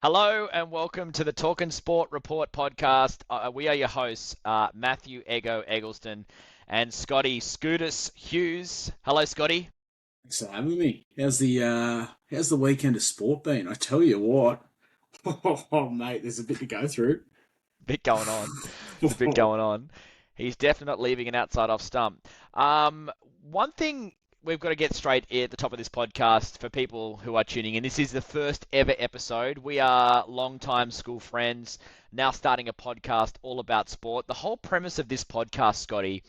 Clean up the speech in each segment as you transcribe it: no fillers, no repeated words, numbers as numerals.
Hello and welcome to the Talkin' Sport Report podcast. We are your hosts, Matthew Eggo Eggleston and Scotty Scootus Hughes. Hello, Scotty. Thanks for having me. How's the weekend of sport been? I tell you what, oh mate, there's a bit to go through. Bit going on. There's a bit going on. He's definitely not leaving an outside off stump. One thing we've got to get straight at the top of this podcast for people who are tuning in. This is the first ever episode. We are longtime school friends, now starting a podcast all about sport. The whole premise of this podcast, Scotty,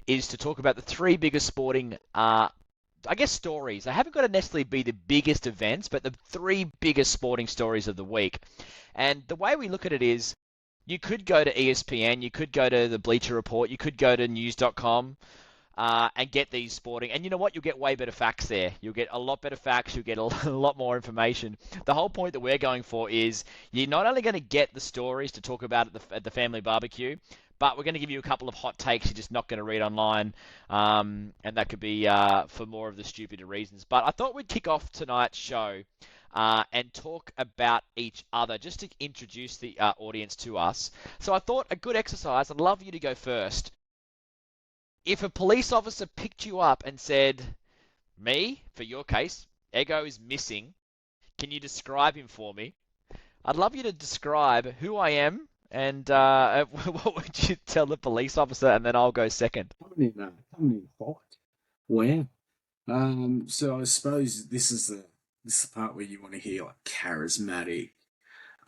is to talk about the three biggest sporting stories. They haven't got to necessarily be the biggest events, but the three biggest sporting stories of the week. And the way we look at it is you could go to ESPN, you could go to the Bleacher Report, you could go to news.com and get these sporting. And you know what? You'll get way better facts there. You'll get a lot better facts. You'll get a lot more information. The whole point that we're going for is you're not only going to get the stories to talk about at the family barbecue, but we're going to give you a couple of hot takes you're just not going to read online, and that could be for more of the stupider reasons. But I thought we'd kick off tonight's show and talk about each other, just to introduce the audience to us. So I thought a good exercise, I'd love you to go first. If a police officer picked you up and said, me, for your case, Eggo is missing, can you describe him for me? I'd love you to describe who I am and what would you tell the police officer, and then I'll go second. Coming in hot. Wow. So I suppose this is the part where you want to hear like charismatic.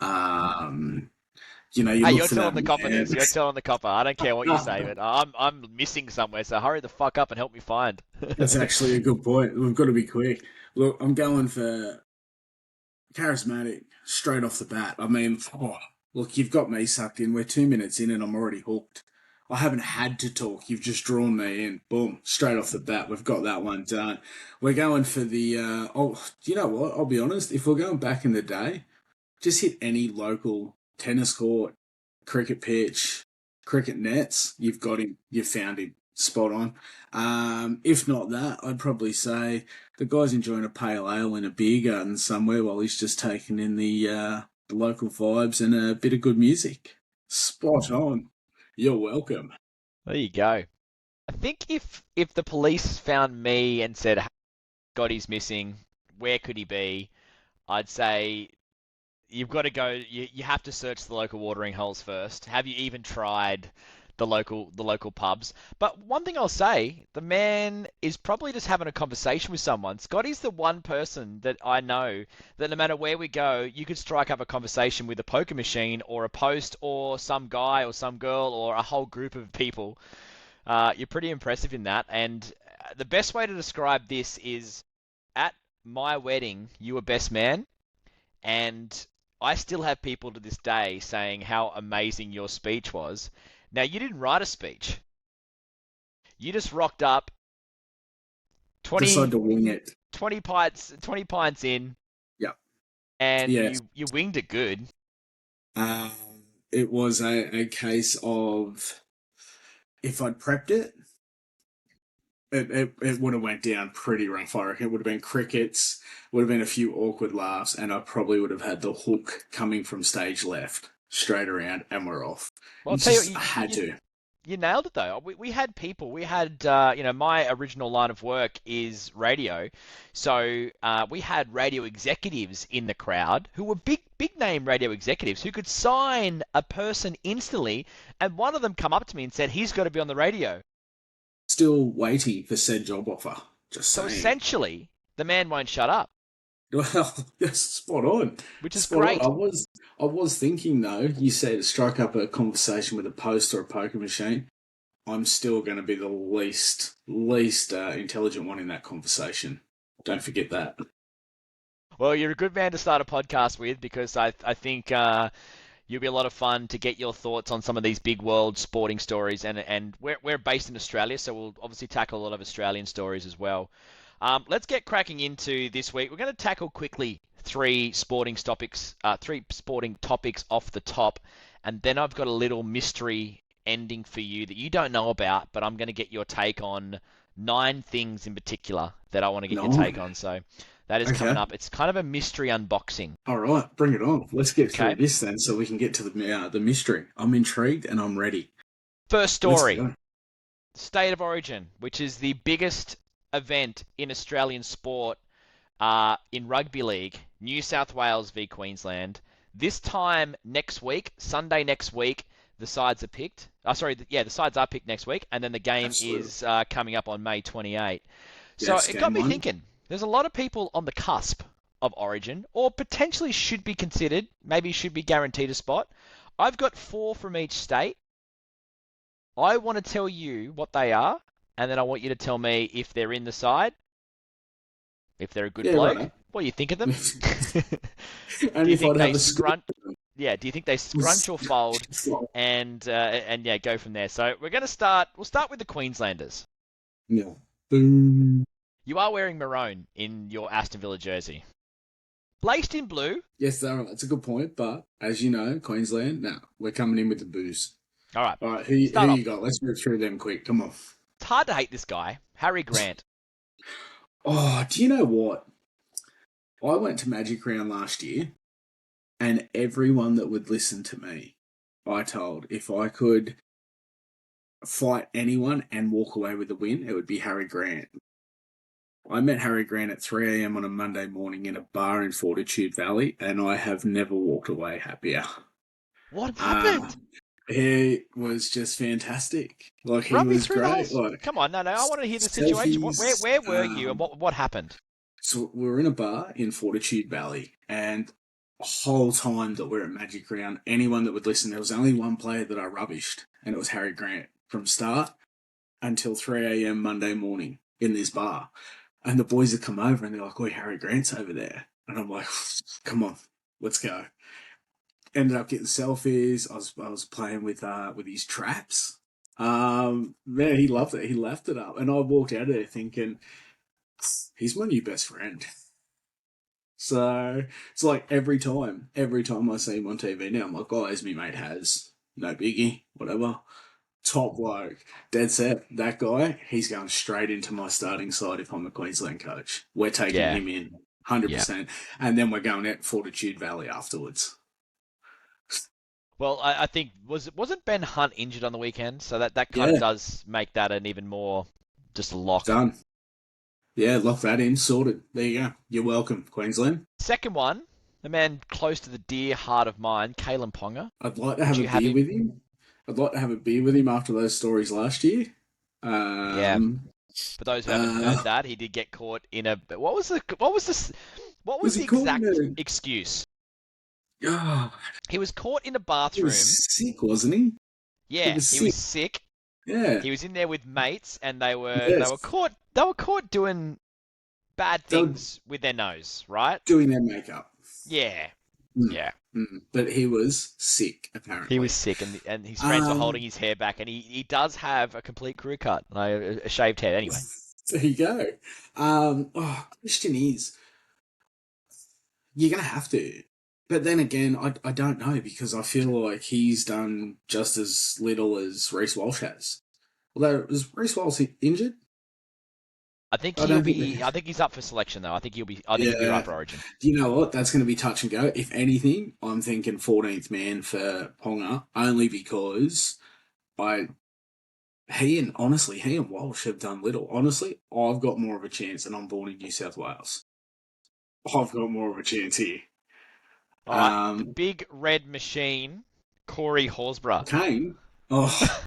Um, you Hey, look you're for telling that the copper man. this. You're telling the copper. I don't care what you say, but I'm missing somewhere, so hurry the fuck up and help me find. That's actually a good point. We've got to be quick. Look, I'm going for charismatic straight off the bat. I mean, look, you've got me sucked in. We're 2 minutes in and I'm already hooked. I haven't had to talk. You've just drawn me in. Boom, straight off the bat. We've got that one done. We're going for the. Do you know what? I'll be honest. If we're going back in the day, just hit any local tennis court, cricket pitch, cricket nets. You've got him. You've found him. Spot on. If not that, I'd probably say the guy's enjoying a pale ale in a beer garden somewhere while he's just taking in the local vibes and a bit of good music. Spot on. You're welcome. There you go. I think if the police found me and said Scotty's missing, where could he be? I'd say you've got to go. You have to search the local watering holes first. Have you even tried the local pubs? But one thing I'll say, the man is probably just having a conversation with someone. Scotty's the one person that I know that no matter where we go, you could strike up a conversation with a poker machine or a post or some guy or some girl or a whole group of people. You're pretty impressive in that. And the best way to describe this is at my wedding, you were best man, and I still have people to this day saying how amazing your speech was. Now, you didn't write a speech. You just rocked up Decide 20, to wing it. 20 pints in, Yep. and Yes. you winged it good. Um, it was a case of if I'd prepped it, it would have went down pretty rough. I reckon it would have been crickets, would have been a few awkward laughs, and I probably would have had the hook coming from stage left, straight around, and we're off. Well, I'll You tell you, just I had to. you nailed it though. We had people. We had, my original line of work is radio, so we had radio executives in the crowd who were big name radio executives who could sign a person instantly, and one of them come up to me and said he's got to be on the radio. Still waiting for said job offer. Just So saying. essentially, the man won't shut up, Well, yes, spot on. which is Spot on. great. I was thinking though, you said strike up a conversation with a post or a poker machine. I'm still going to be the least intelligent one in that conversation. Don't forget that. Well, you're a good man to start a podcast with because I think you'll be a lot of fun to get your thoughts on some of these big world sporting stories. And we're based in Australia, so we'll obviously tackle a lot of Australian stories as well. Let's get cracking into this week. We're going to tackle quickly three sporting topics off the top, and then I've got a little mystery ending for you that you don't know about, but I'm going to get your take on 9 things in particular that I want to get your take No. on. So That is coming Okay. up. It's kind of a mystery unboxing. All right. Bring it on. Let's get through Okay. this then, so we can get to the mystery. I'm intrigued and I'm ready. First Let's story. go. State of Origin, which is the biggest event in Australian sport in rugby league, New South Wales v Queensland. This time next week, Sunday next week, the sides are picked. The sides are picked next week, and then the game Absolutely. is coming up on May 28. So Yes, it got game me one. thinking. There's a lot of people on the cusp of Origin, or potentially should be considered, maybe should be guaranteed a spot. I've got 4 from each state. I want to tell you what they are, and then I want you to tell me if they're in the side, if they're a good Yeah, bloke, right. what do you think of them? Do Only you if think I'd they have a score. scrunch? Yeah, do you think they scrunch or fold? And yeah, go from there. So we're gonna start. We'll start with the Queenslanders. Yeah. Boom. You are wearing maroon in your Aston Villa jersey, laced in blue. Yes, that's a good point. But as you know, Queensland, now we're coming in with the booze. All right, All right, who start you off. got? Let's move through them quick. Come on. It's hard to hate this guy, Harry Grant. Oh, do you know what? I went to Magic Round last year, and everyone that would listen to me, I told if I could fight anyone and walk away with a win, it would be Harry Grant. I met Harry Grant at 3 a.m. on a Monday morning in a bar in Fortitude Valley, and I have never walked away happier. What Uh, happened? he was just fantastic. Like, he Run me was through the whole. great. Like, Come on, no, I want to hear the situation. selfies. Where were you, and what happened? So we were in a bar in Fortitude Valley, and the whole time that we're at Magic Round, anyone that would listen, there was only one player that I rubbished, and it was Harry Grant from start until 3 a.m. Monday morning in this bar. And the boys had come over and they're like, "Oh, Harry Grant's over there." And I'm like, "Come on, let's go." Ended up getting selfies. I was playing with his traps. Man, he loved it. He laughed it up. And I walked out of there thinking, he's my new best friend. So it's like every time I see him on TV now, I'm like, "Oh, as me mate has. No biggie, whatever." Top bloke, dead set. That guy, he's going straight into my starting side if I'm a Queensland coach. We're taking Yeah, him in, 100%. yeah. And then we're going out Fortitude Valley afterwards. Well, I think wasn't Ben Hunt injured on the weekend, so that kind of Yeah, does make that an even more just a lock. done. Yeah, lock that in, sorted. There you go. You're welcome, Queensland. Second one, the man close to the dear heart of mine, Kalen Ponga. I'd like to Would have a you have beer him? with him. I'd like to have a beer with him after those stories last year. Yeah. Um, For those who haven't uh, heard that, he did get caught in a. What was was he the called exact a? excuse? Oh, He was caught in a he was bathroom. sick, wasn't he? He Yeah, was he was sick. sick. Yeah, He was in there with mates, and they were yes. caught doing bad They were things with their nose, right? doing their makeup. Yeah, Mm, yeah. But he was sick, He was apparently. sick, and his friends were holding Um, his hair back, and he does have a complete crew cut, like a shaved head. Anyway, there you go. Question is, you're going to have to. But then again, I don't know because I feel like he's done just as little as Reece Walsh has. Although, was Reece Walsh injured? I think I he'll don't think they be. I think he's up for selection though. I think he'll be right Yeah. for Origin. Do you know what? That's going to be touch and go. If anything, I'm thinking 14th man for Ponga, only because I he and Walsh have done little. Honestly, I've got more of a chance, and I'm born in New South Wales. I've got more of a chance here. All right, the Um, big red machine, Corey Horsburgh, Kane. Oh,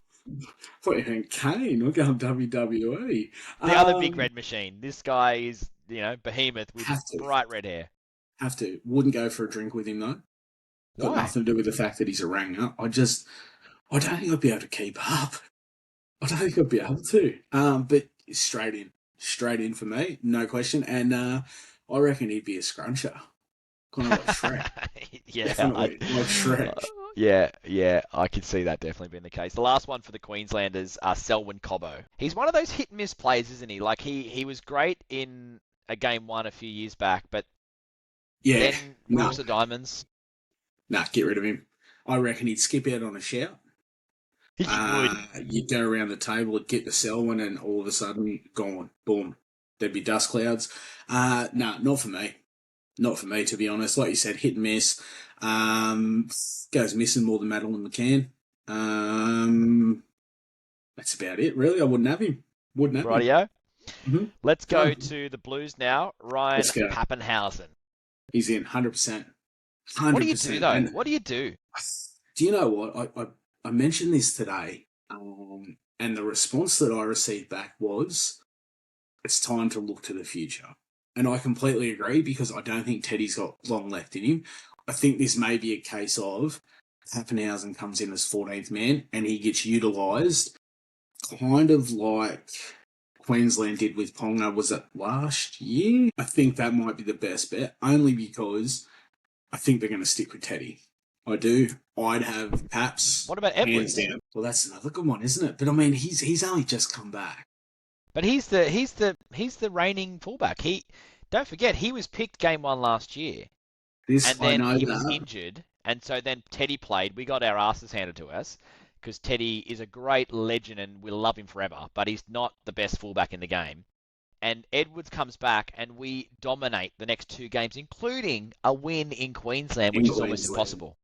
what you think, Kane? We're going WWE. the other big Um, red machine. This guy is behemoth with have to, bright red hair. have to. Wouldn't go for a drink with him though. Got Why? nothing to do with the fact that he's a ranger. I don't think I'd be able to keep up. I don't think I'd be able to. But straight in for me, no question. And I reckon he'd be a scruncher, kind of like Shrek. yeah, Definitely like Shrek. yeah, I could see that definitely being the case. The last one for the Queenslanders are Selwyn Cobbo. He's one of those hit and miss players, isn't he? Like he was great in a game one a few years back, but Yeah, then no, crooks of diamonds. get rid of him. I reckon he'd skip out on a shout. He would. You'd go around the table, get the Selwyn, and all of a sudden, gone, boom, there'd be dust clouds. No, not for me. Not for me, to be honest. Like you said, hit and miss. Goes missing more than Madeline McCann. That's about it, really. I wouldn't have him. Wouldn't have him. Rightio. Mm-hmm. Let's Go. go to the Blues now. Ryan Let's go. Pappenhausen. He's in 100%. What do you do 100%. though? And What do you do? do you know what? I mentioned this today, and the response that I received back was, it's time to look to the future. And I completely agree because I don't think Teddy's got long left in him. I think this may be a case of Pappenhausen comes in as 14th man and he gets utilised kind of like Queensland did with Ponga, was it last year? I think that might be the best bet, only because I think they're going to stick with Teddy. I do. I'd have Paps. What about hands Edwards? down. Well, that's another good one, isn't it? But I mean, he's only just come back. But he's the reigning fullback. Don't forget he was picked game one last year, and I then know he was that. injured, and so then Teddy played. We got our asses handed to us because Teddy is a great legend and we'll love him forever, but he's not the best fullback in the game. And Edwards comes back and we dominate the next two games, including a win in Queensland, which In is almost Queensland. impossible.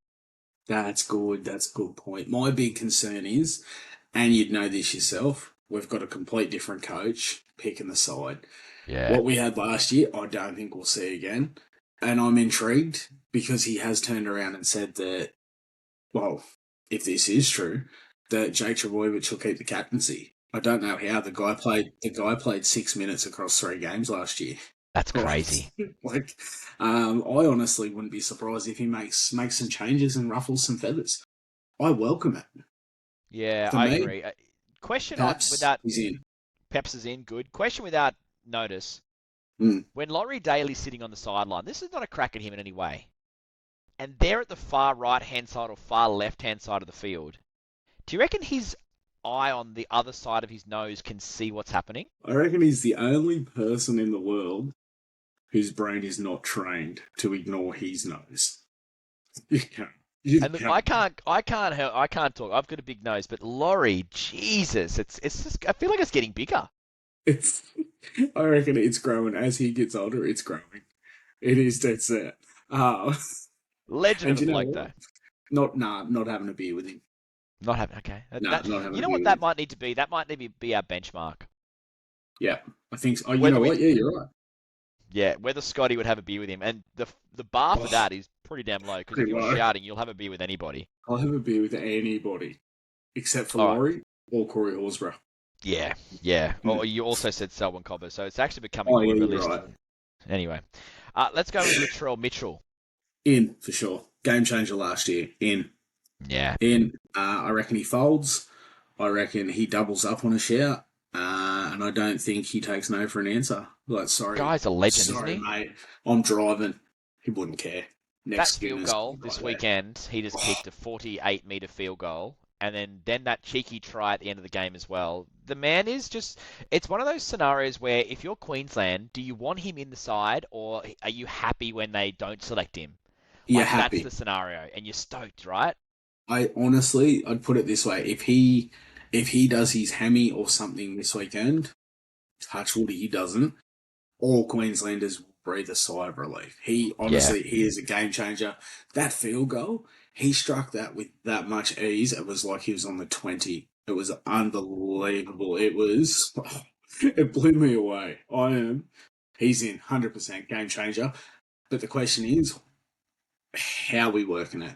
That's good. That's a good point. My big concern is, and you'd know this yourself, we've got a complete different coach picking the side. Yeah. What we had last year, I don't think we'll see again. And I'm intrigued because he has turned around and said that, well, if this is true, that Jake Trbojevic will keep the captaincy. I don't know how the guy played 6 minutes across 3 games last year. That's crazy. I honestly wouldn't be surprised if he makes some changes and ruffles some feathers. I welcome it. Yeah, For I me, agree. Question Paps without is in. Peps is in, good. Question without notice. Mm. When Laurie Daly's sitting on the sideline, this is not a crack at him in any way. And they're at the far right-hand side or far left-hand side of the field. Do you reckon his eye on the other side of his nose can see what's happening? I reckon he's the only person in the world whose brain is not trained to ignore his nose. You can't. And look, I can't talk. I've got a big nose, but Laurie, Jesus, it's just. I feel like it's getting bigger. I reckon it's growing as he gets older. It's growing. It is dead set. Legend of And a you know bloke, what? though. Not having a beer with him. Not having. Okay. No, not having You a know beer what with that him. might need to be? That might need to be our benchmark. Yeah, I think so. Oh, you Whether know we, what? Yeah, you're right. yeah, whether Scotty would have a beer with him, and the bar for Oh, that is pretty damn low because if pretty you're low. shouting, you'll have a beer with anybody. I'll have a beer with anybody except for All right. Laurie or Corey Horsburgh. Yeah, yeah. Mm. Or you also said Selwyn Cobber, so it's actually becoming Oh, more yeah, of a you're list. right. Anyway, let's go with Latrell Mitchell. In for sure. Game changer last year. Yeah. In. I reckon he folds. I reckon he doubles up on a shout. And I don't think he takes no for an answer. Like, Guy's a legend, sorry, isn't he? mate. I'm driving. He wouldn't care. That Next field goodness, goal right this there. weekend, he just Oh, kicked a 48-meter field goal, and then that cheeky try at the end of the game as well. The man is just—it's one of those scenarios where if you're Queensland, do you want him in the side, or are you happy when they don't select him? you're Like that's happy. the scenario, and you're stoked, right? I'd put it this way: if he does his hammy or something this weekend, touch wood, he doesn't. All Queenslanders will breathe a sigh of relief. Yeah. He is a game changer. That field goal, he struck that with that much ease. It was like he was on the 20. It was unbelievable. It blew me away. He's in 100% game changer. But the question is, how are we working it?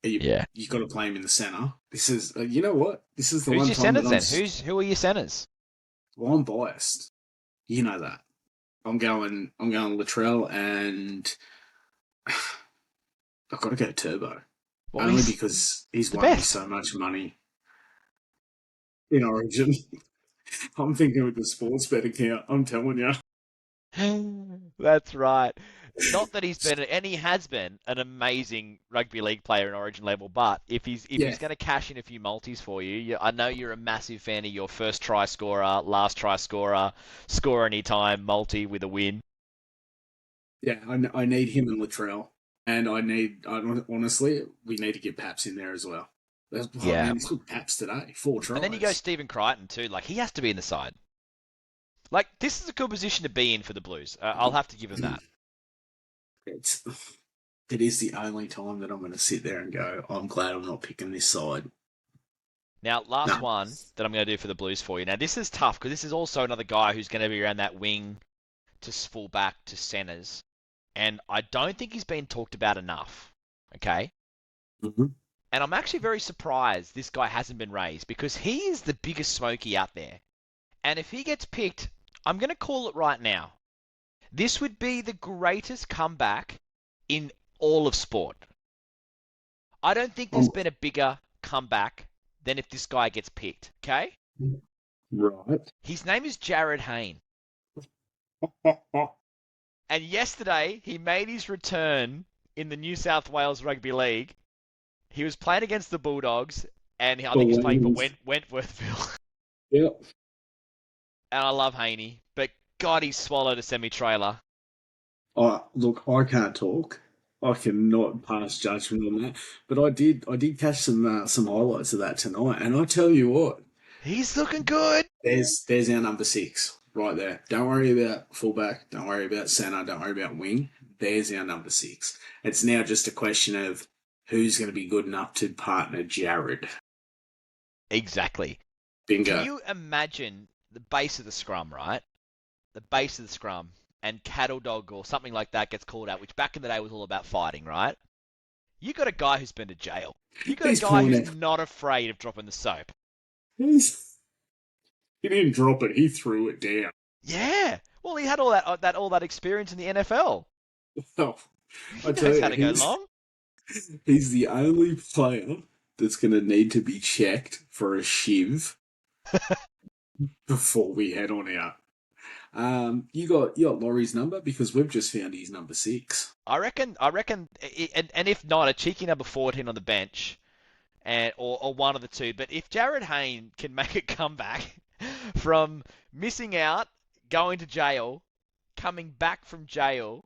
Yeah. You got to play him in the centre. This is, you know what? This is the Who's one your time that centers then? Who are your centers? I'm biased. You know that. I'm going Latrell, and I've got to go Turbo. Well, Only he's because he's the won me best. so much money in Origin. I'm thinking with the sports bet account, I'm telling you. That's right. Not that he's been, and he has been an amazing rugby league player in Origin level. But if Yeah, he's going to cash in a few multis for you, I know you're a massive fan of your first try scorer, last try scorer, score anytime multi with a win. yeah, I need him and Latrell. And honestly, we need to get Paps in there as well. Oh Yeah, man, he's got Paps today. 4 and then you go tries. Stephen Crichton too. Like he has to be in the side. Like, this is a good position to be in for the Blues. I'll have to give them that. It's it is the only time that I'm going to sit there and go, I'm glad I'm not picking this side. Now, last No. one that I'm going to do for the Blues for you. Now, this is tough because this is also another guy who's going to be around that wing to fullback to centres. And I don't think he's been talked about enough. Okay? Mm-hmm. And I'm actually very surprised this guy hasn't been raised because he is the biggest smoky out there. And if he gets picked, I'm going to call it right now. This would be the greatest comeback in all of sport. I don't think there's been a bigger comeback than if this guy gets picked, okay? Right. His name is Jared Hayne. And yesterday, he made his return in the New South Wales Rugby League. He was playing against the Bulldogs, and I think he's playing for Wentworthville. Yep. And I love Haney, but God, he swallowed a semi-trailer. Look, I can't talk. I cannot pass judgment on that. But I did catch some highlights of that tonight, and I tell you what, He's looking good. there's our number 6 right there. Don't worry about fullback. Don't worry about centre. Don't worry about wing. There's our number 6. It's now just a question of who's going to be good enough to partner Jared. Exactly. Bingo. Can you imagine the base of the scrum, right? The base of the scrum, and cattle dog or something like that gets called out, which back in the day was all about fighting, right? You got a guy who's been to jail. You got a guy who's not afraid of dropping the soap. He didn't drop it. He threw it down. Yeah. Well, he had all that experience in the NFL. Oh, He knows how to go long. He's the only player that's going to need to be checked for a shiv before we head on out. You got Laurie's number because we've just found his number 6. I reckon, and if not, a cheeky number 14 on the bench, or one of the two. But if Jared Hayne can make a comeback from missing out, going to jail, coming back from jail,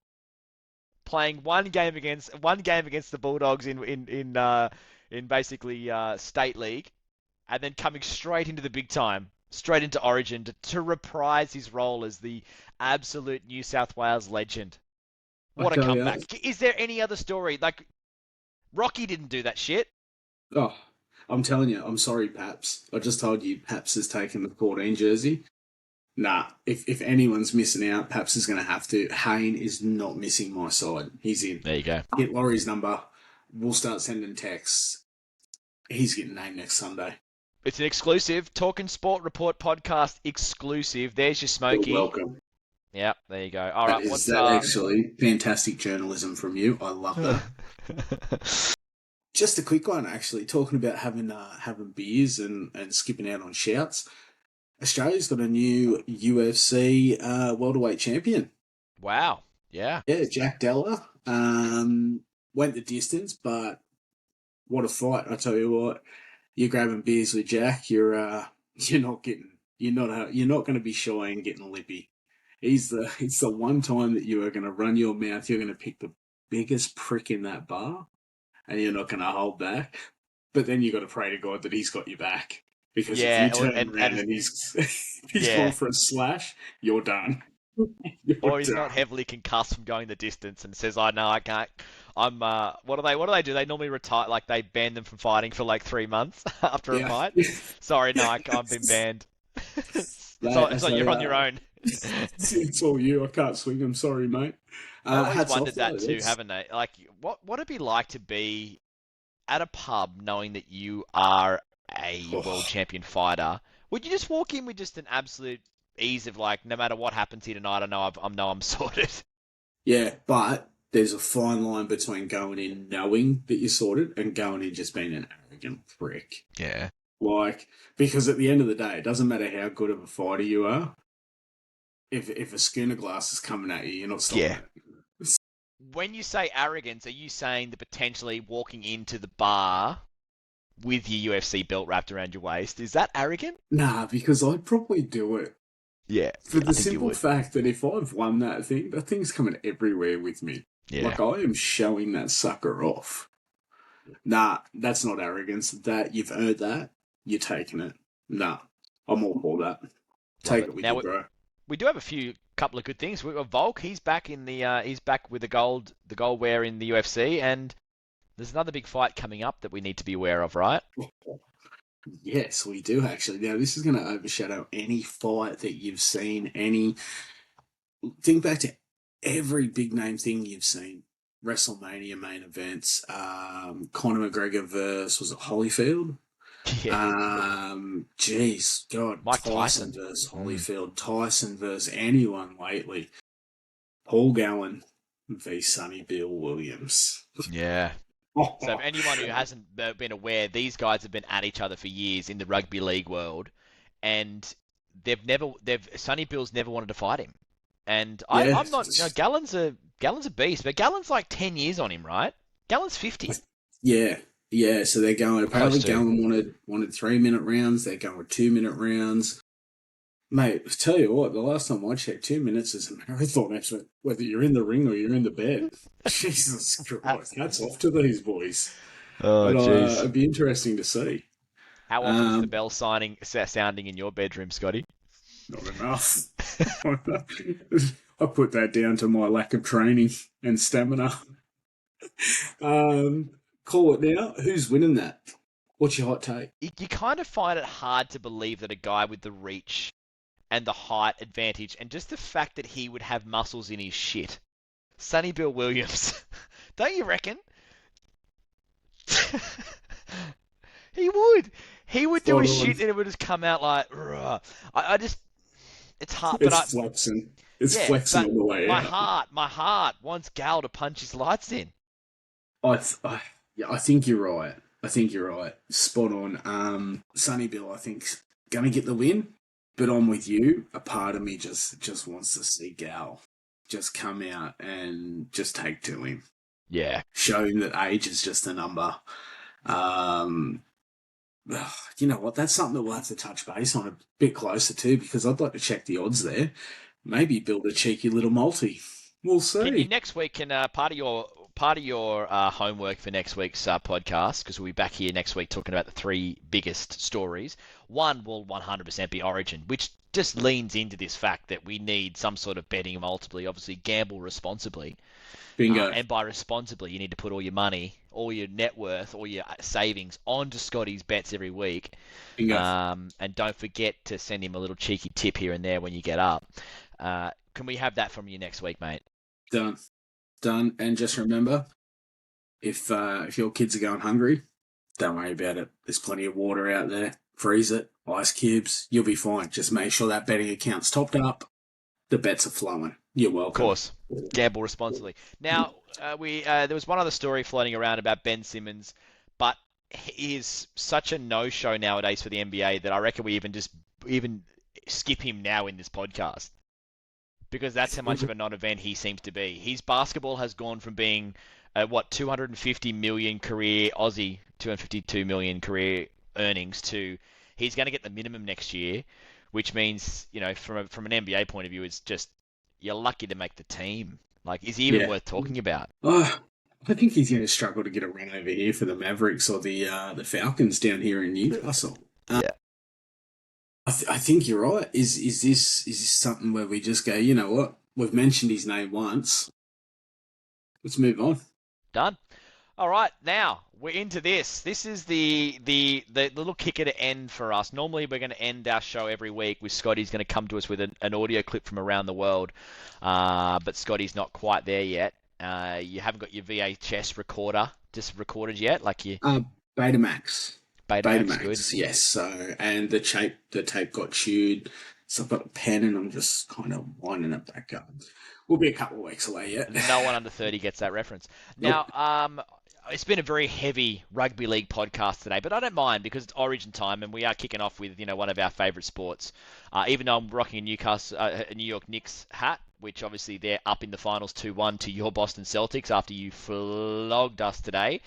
playing one game against the Bulldogs in basically state league, and then coming straight into the big time, straight into Origin to reprise his role as the absolute New South Wales legend. What a comeback! Is there any other story? Like Rocky didn't do that shit. Oh, I'm telling you, I'm sorry, Paps. I just told you Paps has taken the 14 jersey. Nah, if anyone's missing out, Paps is going to have to. Hayne is not missing my side. He's in. There you go. Get Laurie's number. We'll start sending texts. He's getting named next Sunday. It's an exclusive Talking Sport Report podcast exclusive. There's your Smokey. You're welcome. Yep, there you go. All right, what's that? Actually, fantastic journalism from you. I love that. Just a quick one, actually. Talking about having beers and skipping out on shouts. Australia's got a new UFC welterweight champion. Wow. Yeah. Yeah, Jack Della. Went the distance, but what a fight! I tell you what, you're grabbing beers with Jack. You're not going to be shy and getting lippy. It's the one time that you are going to run your mouth. You're going to pick the biggest prick in that bar, and you're not going to hold back. But then you got to pray to God that he's got your back, because if you turn around and he's going for a slash, you're done. Or he's not heavily concussed from going the distance and says, "I know I can't." What do they do? They normally retire, like they ban them from fighting for like 3 months after a fight. Sorry, no, I've been banned. So you're on your own. It's all you. I can't swing. I'm sorry, mate. I always wondered that too, haven't they? Like, what would it be like to be at a pub knowing that you are a world champion fighter? Would you just walk in with just an absolute ease of like, no matter what happens here tonight, I know I'm sorted? Yeah, but there's a fine line between going in knowing that you're sorted and going in just being an arrogant prick. Yeah. Like, because at the end of the day, it doesn't matter how good of a fighter you are. If a schooner glass is coming at you, you're not stopping it. When you say arrogance, are you saying that potentially walking into the bar with your UFC belt wrapped around your waist, is that arrogant? Nah, because I'd probably do it. Yeah. For the simple fact that if I've won that thing's coming everywhere with me. Yeah. Like, I am showing that sucker off. Nah, that's not arrogance. That you've earned that, you're taking it. Nah, I'm all for that. Take it with you, bro. we do have a couple of good things. We've got Volk. He's back in the he's back with the gold wear in the UFC, and there's another big fight coming up that we need to be aware of, right? Yes, we do actually. Now, this is going to overshadow any fight that you've seen. Think back to every big name thing you've seen. WrestleMania main events. Conor McGregor versus was it Holyfield? Yeah. Geez, God, Mike Tyson Tyson. versus Holyfield. Tyson versus anyone lately. Paul Gallen v Sonny Bill Williams. Yeah. So if anyone who hasn't been aware, these guys have been at each other for years in the rugby league world, and Sonny Bill's never wanted to fight him. And Yeah, I'm not, Gallen's a beast, but Gallen's like 10 years on him, right? Gallen's 50. yeah, yeah. So they're going. Close Apparently, to. Gallen wanted 3 minute rounds. They're going 2 minute rounds. Mate, tell you what, the last time I checked, 2 minutes is a marathon effort, whether you're in the ring or you're in the bed. Jesus Christ, hats off to these boys. Oh, But jeez. it'd be interesting to see. How often is the Um, bell sounding in your bedroom, Scotty? Not enough. I put that down to my lack of training and stamina. Um, Call it now. Who's winning that? What's your hot take? You kind of find it hard to believe that a guy with the reach and the height advantage, and just the fact that he would have muscles in his shit. Sonny Bill Williams. Don't you reckon? He would. He would do Spot a on. shit and it would just come out like, "Rah." I just, it's hard, but It's flexing. It's yeah, flexing but on the way out. my heart wants Gal to punch his lights in. Yeah, I think you're right. I think you're right. Spot on. Sonny Bill, I think, gonna get the win, but I'm with you. A part of me just wants to see Gal just come out and just take to him, Yeah. show him that age is just a number. Um, you know what? That's something that we'll have to touch base on a bit closer too, because I'd like to check the odds there. Maybe build a cheeky little multi. We'll Can you see. next week? Can part of your homework for next week's podcast, because we'll be back here next week talking about the three biggest stories. One will 100% be Origin, which just leans into this fact that we need some sort of betting multiply. Obviously, gamble responsibly, Bingo. and by responsibly, you need to put all your money, all your net worth, all your savings onto Scotty's bets every week. Bingo. And don't forget to send him a little cheeky tip here and there when you get up. Can we have that from you next week, mate? Done. Done. And just remember, if your kids are going hungry, don't worry about it. There's plenty of water out there. Freeze it, ice cubes. You'll be fine. Just make sure that betting account's topped up. The bets are flowing. You're Of welcome. course, gamble responsibly. Now, there was one other story floating around about Ben Simmons, but he is such a no-show nowadays for the NBA that I reckon we even skip him now in this podcast, because that's how much of a non-event he seems to be. His basketball has gone from being 250 million career Aussie, 252 million career earnings to he's going to get the minimum next year, which means, from an NBA point of view, it's just you're lucky to make the team. Like, is he even Yeah. worth talking about? I think he's going to struggle to get a run over here for the Mavericks or the Falcons down here in Newcastle. Yeah. I think you're right. Is this something where we just go, you know what? We've mentioned his name once. Let's move on. Done. All right, now we're into this. This is the little kicker to end for us. Normally, we're going to end our show every week with Scotty's going to come to us with an audio clip from around the world, but Scotty's not quite there yet. You haven't got your VHS recorder just recorded yet, like you Betamax. Betamax. Good. Yes. So, and the tape got chewed. So I've got a pen and I'm just kind of winding it back up. We'll be a couple of weeks away yet. No one under 30 gets that reference. Nope. Now, it's been a very heavy rugby league podcast today, but I don't mind because it's Origin time and we are kicking off with one of our favourite sports. Even though I'm rocking a New York Knicks hat, which obviously they're up in the finals 2-1 to your Boston Celtics after you flogged us today.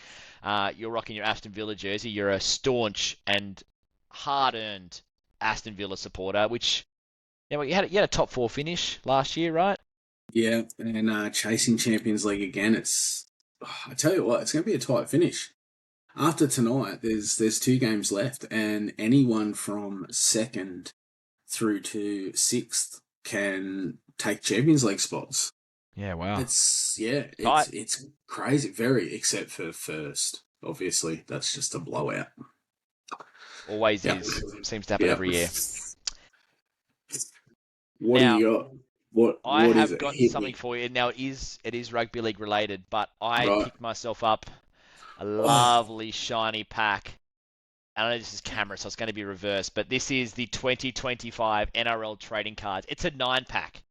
You're rocking your Aston Villa jersey. You're a staunch and hard-earned Aston Villa supporter, which you had a top 4 finish last year, right? Yeah, and chasing Champions League again. I tell you what, it's going to be a tight finish. After tonight, there's 2 games left, and anyone from second through to 6th can take Champions League spots. Yeah, wow. It's it's crazy, very, except for first. Obviously, that's just a blowout. Always Yep. is. Seems to happen Yep. every year. What do Now, you got? What I what is have it? got Hit something me. for you. Now, it is rugby league related, but I Right. picked myself up a Oh, lovely shiny pack. And I know this is camera, so it's going to be reversed, but this is the 2025 NRL Trading Cards. It's a 9-pack.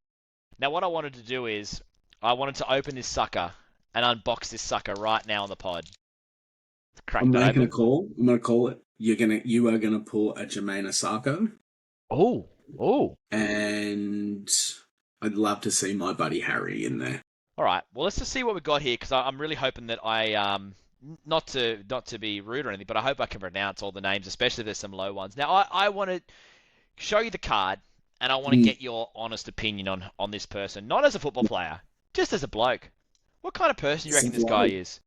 Now, what I wanted to do is I wanted to open this sucker and unbox this sucker right now on the pod. Crack I'm that making a open. call. I'm gonna call it. You are gonna pull a Jermaine Asako, Oh, oh. and I'd love to see my buddy Harry in there. All right. Well, let's just see what we got here because I'm really hoping that not to be rude or anything, but I hope I can pronounce all the names, especially if there's some low ones. Now, I want to show you the card, and I want to Mm. get your honest opinion on this person, not as a football player, just as a bloke. What kind of person do you reckon this guy is?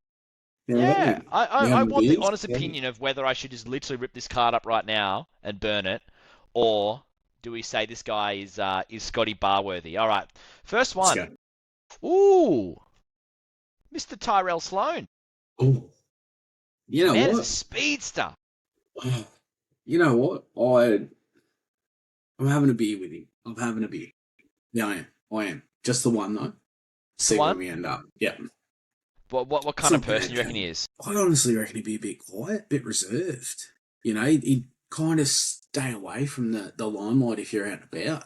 Yeah, Right. I You I having a want the beer? honest Yeah. opinion of whether I should just literally rip this card up right now and burn it, or do we say this guy is Scotty Barworthy? All right, first Let's one. go. Ooh, Mr. Tyrell Sloan. Oh, you know Man is a what? speedster. Oh, you know what? I'm having a beer with him. I'm having a beer. Yeah, I am. I am. Just the one though. It's the See where one. we end up. Yeah. What It's kind of not person bad, do you reckon he Cam. is? I honestly reckon he'd be a bit quiet, a bit reserved. He'd kind of stay away from the limelight if you're out and about.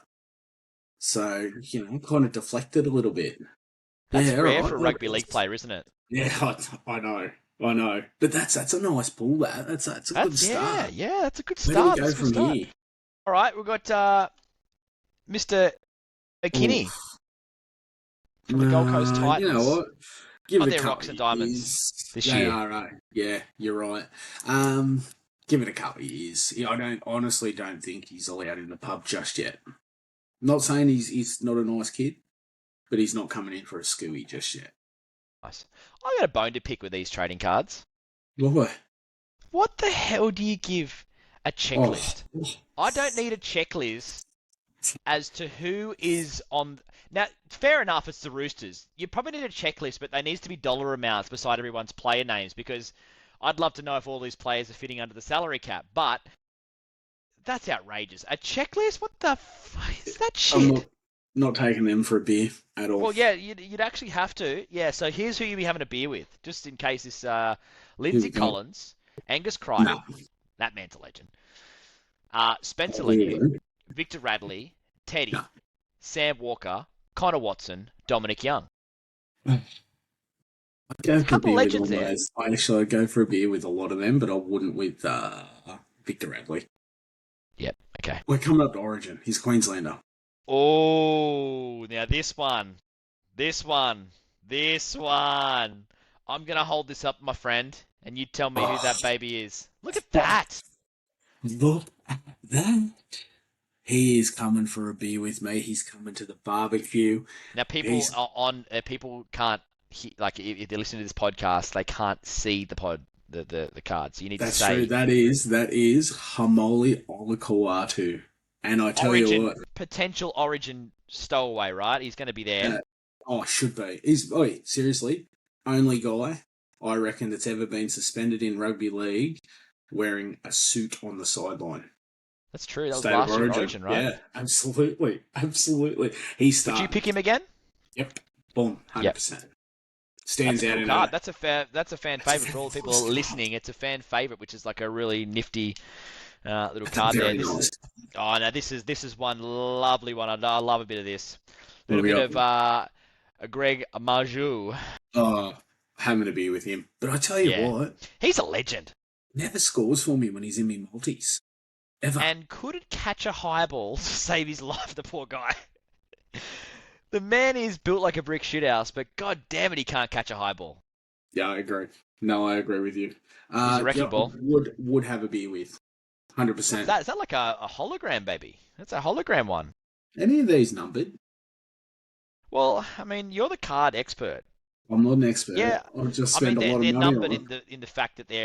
So, kind of deflected a little bit. That's Yeah, rare all for a right. rugby league player, isn't it? Yeah, I know. I know. But that's a nice pull, that. That's a good Yeah, start. yeah. That's a good Where do we start. go That's a good from start. here? All right, we've got Mr. Oh, McKinney from the Gold Coast nah, you know Titans. what? Give Oh, it a they're couple rocks of and diamonds years. this They year. are, right. Yeah, you're right. Um, give it a couple of years. Yeah, I honestly don't think he's allowed in the pub just yet. Not saying he's not a nice kid, but he's not coming in for a scooey just yet. Nice. I got a bone to pick with these trading cards. Why? What the hell do you give a Oh, checklist? I don't need a checklist as to who is on. Now, fair enough, it's the Roosters. You probably need a checklist, but there needs to be dollar amounts beside everyone's player names because I'd love to know if all these players are fitting under the salary cap. But that's outrageous. A checklist? What the fuck is that I'm shit? not taking them for a beer at all. Well, yeah, you'd actually have to. Yeah, so here's who you'd be having a beer with, just in case this Here we Lindsay go. Collins, Angus No, Crichton, that man's a legend. Spencer Leniu, really? Victor Radley, No. Teddy, Sam Walker, Connor Watson, Dominic Young. I'd go There's a for a couple of beer with legends all there. those. I'd go for a beer with a lot of them, but I wouldn't with Victor Radley. Yep. Okay. We're coming up to Origin. He's a Queenslander. Oh, now this one. I'm gonna hold this up, my friend, and you tell me who Oh, that baby is. Look at that. look at that. He is coming for a beer with me. He's coming to the barbecue. Now, people He's are on. People can't like if they're listening to this podcast, they can't see the pod, the card. So you need to That's true. say That is Hamoli Olakawatu. And I tell you Origin what, potential Origin stowaway, right? He's going to be there. uh, should be. Seriously, only guy I reckon that's ever been suspended in rugby league wearing a suit on the sideline. That's true. That was State of last year in Origin. Origin, right? Yeah, absolutely. Absolutely. He's Would you starting. pick him again? Yep. Boom. Yep. 100%. That's Stands a out cool in card. a. That's a fan That's a favorite for all the people fabulous card. listening. It's a fan favorite, which is like a really nifty little That's a card there. very This is nice. oh no, this is one lovely one. I love a bit of this. A What little have we bit got? of Greg Maju. Having a beer with him. But I tell you Yeah, what, he's a legend. never scores for me when he's in me multis. Ever. And couldn't catch a high ball to save his life, the poor guy. The man is built like a brick shithouse, but god damn it, he can't catch a high ball. Yeah, I agree. No, I agree with you. He's a wrecking Yeah, ball. would have a beer with. What's 100%. that? Is that like a hologram, baby? That's a hologram one. Any of these numbered? Well, I mean, you're the card expert. I'm not an expert. Yeah, I'll just I mean spend a lot of they're money numbered on in it. the fact that they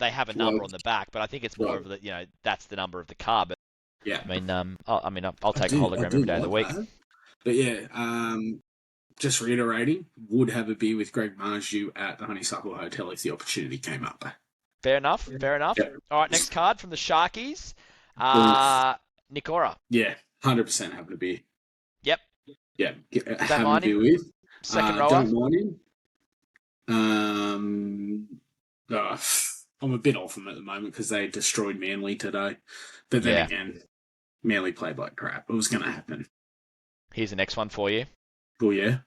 have a Well, number on the back, but I think it's more right. of the that's the number of the card. But Yeah, I'll take a I hologram do every day of the like week. that. But yeah, just reiterating, would have a beer with Greg Marju at the Honeysuckle Hotel if the opportunity came up. Fair enough. Fair enough. Yeah. All right, next card from the Sharkies. Oof. Nikora. Yeah, 100% having a beer. Yep. Yeah, Don't having a mind beer him. with. Second rower. Don't mind him. Uh, I'm a bit off them at the moment because they destroyed Manly today. But then Yeah. again, Manly played like crap. It was going to happen. Here's the next one for you. Oh, yeah?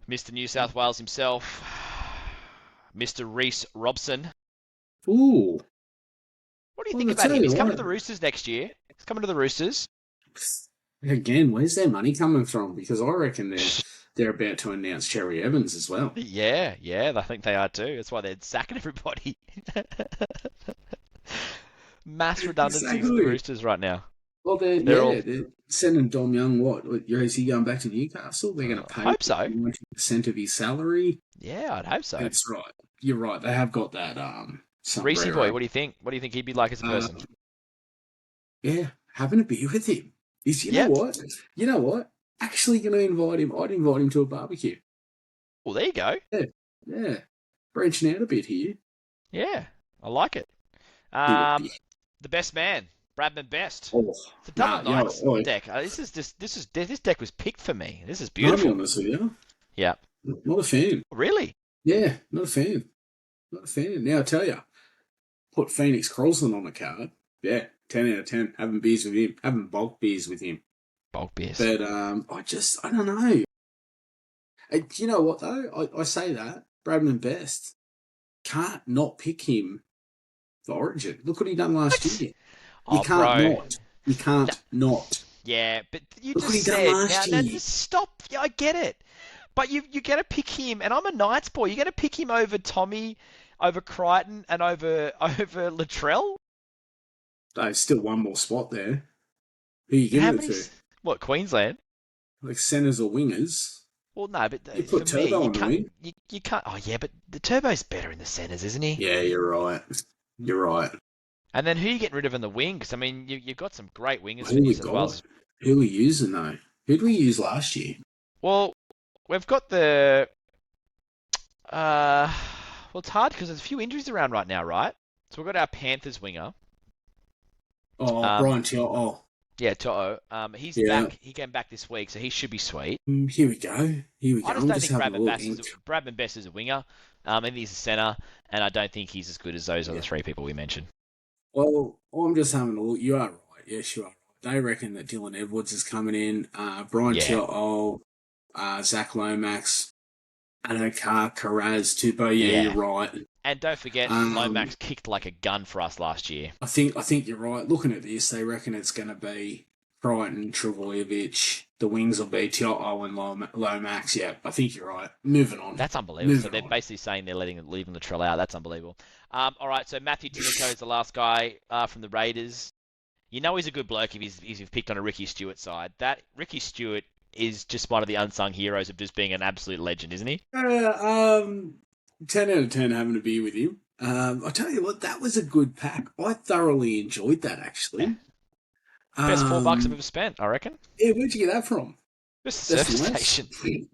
Mr. New South Wales himself. Mr. Reece Robson. Ooh. What do you Well, think I about tell him? you He's coming to what. the Roosters next year. He's coming to the Roosters. Again, where's their money coming from? Because I reckon they're about to announce Cherry Evans as well. Yeah, I think they are too. That's why they're sacking everybody. Mass redundancies at the Exactly. Roosters right now. Well, They're all. they're sending Dom Young. Is he going back to Newcastle? They're going to pay Hope so. 90% of his salary. Yeah, I'd hope so. That's right. You're right. They have got that Reese boy, sombrero. what do you think? What do you think he'd be like as a person? Yeah, having a beer with him. You know Yep. what? You know what? Actually, going to invite him. I'd invite him to a barbecue. Well, there you go. Yeah. Branching out a bit here. Yeah, I like it. Bit of beer. The best man, Bradman Best. Oh, It's a double Knights yo, deck. This deck was picked for me. This is I'll be beautiful. honest with you. Yeah. Not a fan. Really? Yeah, not a fan. Not a fan. Now, I tell you, put Phoenix Crosland on the card. Yeah, 10 out of 10. Having beers with him. Having bulk beers with him. Bulk beers. But I don't know. You know what, though? I say that. Bradman Best. Can't not pick him for Origin. Look what he done last year. You can't bro. not. You can't not. Yeah, but you Look what he just done said. last Now year. just stop. Yeah, I get it. But you're going to pick him, and I'm a Knights boy. You're going to pick him over Tommy, over Crichton, and over Latrell? There's still one more spot there. Who are you How giving many? it to? What, Queensland? Like centres or wingers? Well, no, but You for put me, Turbo you on the can't. wing. You can't. Oh yeah, but the Turbo's better in the centres, isn't he? Yeah, you're right. You're right. And then who are you getting rid of in the wing? Because I mean, you've got some great wingers for Who New we South got? Wales. Who are we using though? Who did we use last year? Well, we've got the. Well, it's hard because there's a few injuries around right now, right? So we've got our Panthers winger. Oh, Um, Brian Tiot. Oh, yeah, To'o. He's yeah. back. He came back this week, so he should be sweet. Here we go. Here we go. I just I'm don't just think having a look. Bradman Best is a winger. I think he's a centre, and I don't think he's as good as those other Yeah. three people we mentioned. Well, I'm just having a look. You are right. Yes, you are right. They reckon that Dylan Edwards is coming in. Brian Yeah. Tiot. Zach Lomax. Anokar, Karaz, Tupou. Yeah, you're right. And don't forget, Lomax kicked like a gun for us last year. I think you're right. Looking at this, they reckon it's going to be Crichton, Travojevic. The wings will be Tioto and Lomax. Yeah, I think you're right. Moving on. That's unbelievable. So they're basically saying they're leaving Latrell out. That's unbelievable. All right, so Matthew Tinico is the last guy from the Raiders. You know he's a good bloke if you've picked on a Ricky Stewart side. That Ricky Stewart is just one of the unsung heroes of just being an absolute legend, isn't he? 10 out of 10 having a beer with him. I tell you what, that was a good pack. I thoroughly enjoyed that, actually. Yeah. Best $4 I've ever spent, I reckon. Yeah, where'd you get that from? Just a surf station.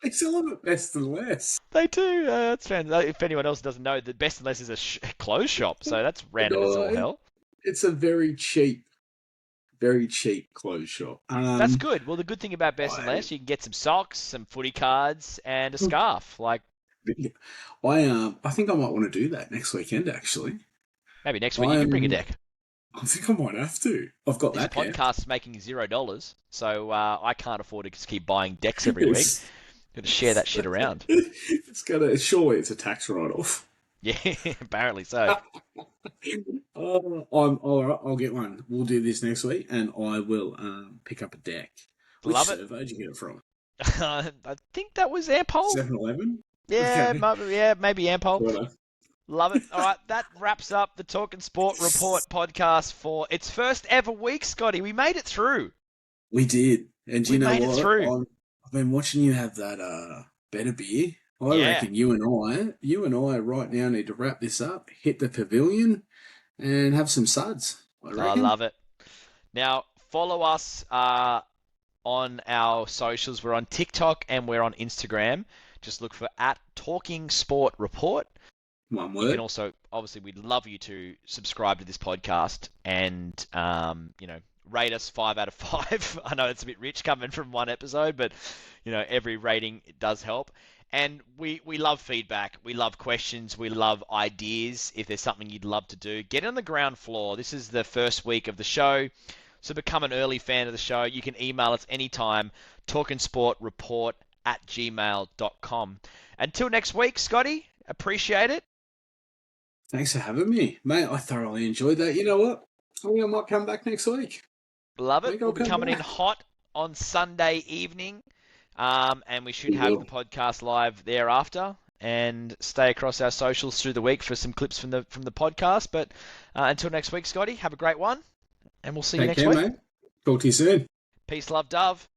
They sell them at Best and Less. They do. That's fantastic. If anyone else doesn't know, the Best and Less is a clothes shop, so that's random as all hell. It's a very cheap clothes shop. That's good. Well, the good thing about Best and Less, you can get some socks, some footy cards, and a scarf. Like, I think I might want to do that next weekend. Actually, maybe next week you can bring a deck. I think I might have to. I've got this that. This podcast's making $0, so I can't afford to just keep buying decks every week. Got to share that shit around. Surely it's a tax write-off. Yeah, apparently so. I'm all right. I'll get one. We'll do this next week, and I will pick up a deck. Which server did you get it from? I think that was Ampol. 7-Eleven? Yeah, okay. maybe Ampol. Love it. All right, that wraps up the Talking Sport Report podcast for its first ever week, Scotty. We made it through. We did. And you know what? It through. I've been watching you have that better beer. I reckon you and I right now need to wrap this up, hit the pavilion, and have some suds. I love it. Now, follow us on our socials. We're on TikTok and we're on Instagram. Just look for @TalkingSportReport. One You can word. also, obviously, we'd love you to subscribe to this podcast and, rate us 5 out of 5. I know it's a bit rich coming from one episode, but, every rating it does help. And we love feedback. We love questions. We love ideas. If there's something you'd love to do, get on the ground floor. This is the first week of the show. So become an early fan of the show. You can email us anytime, talkingsportreport@gmail.com. Until next week, Scotty, appreciate it. Thanks for having me, mate. I thoroughly enjoyed that. You know what? I think I might come back next week. Love I it. think We'll I'll be come coming in back. hot on Sunday evening, and we should We have the will. podcast live thereafter. And stay across our socials through the week for some clips from the podcast. But until next week, Scotty, have a great one, and we'll see you Take next care, week. mate. Talk to you soon. Peace, love, dove.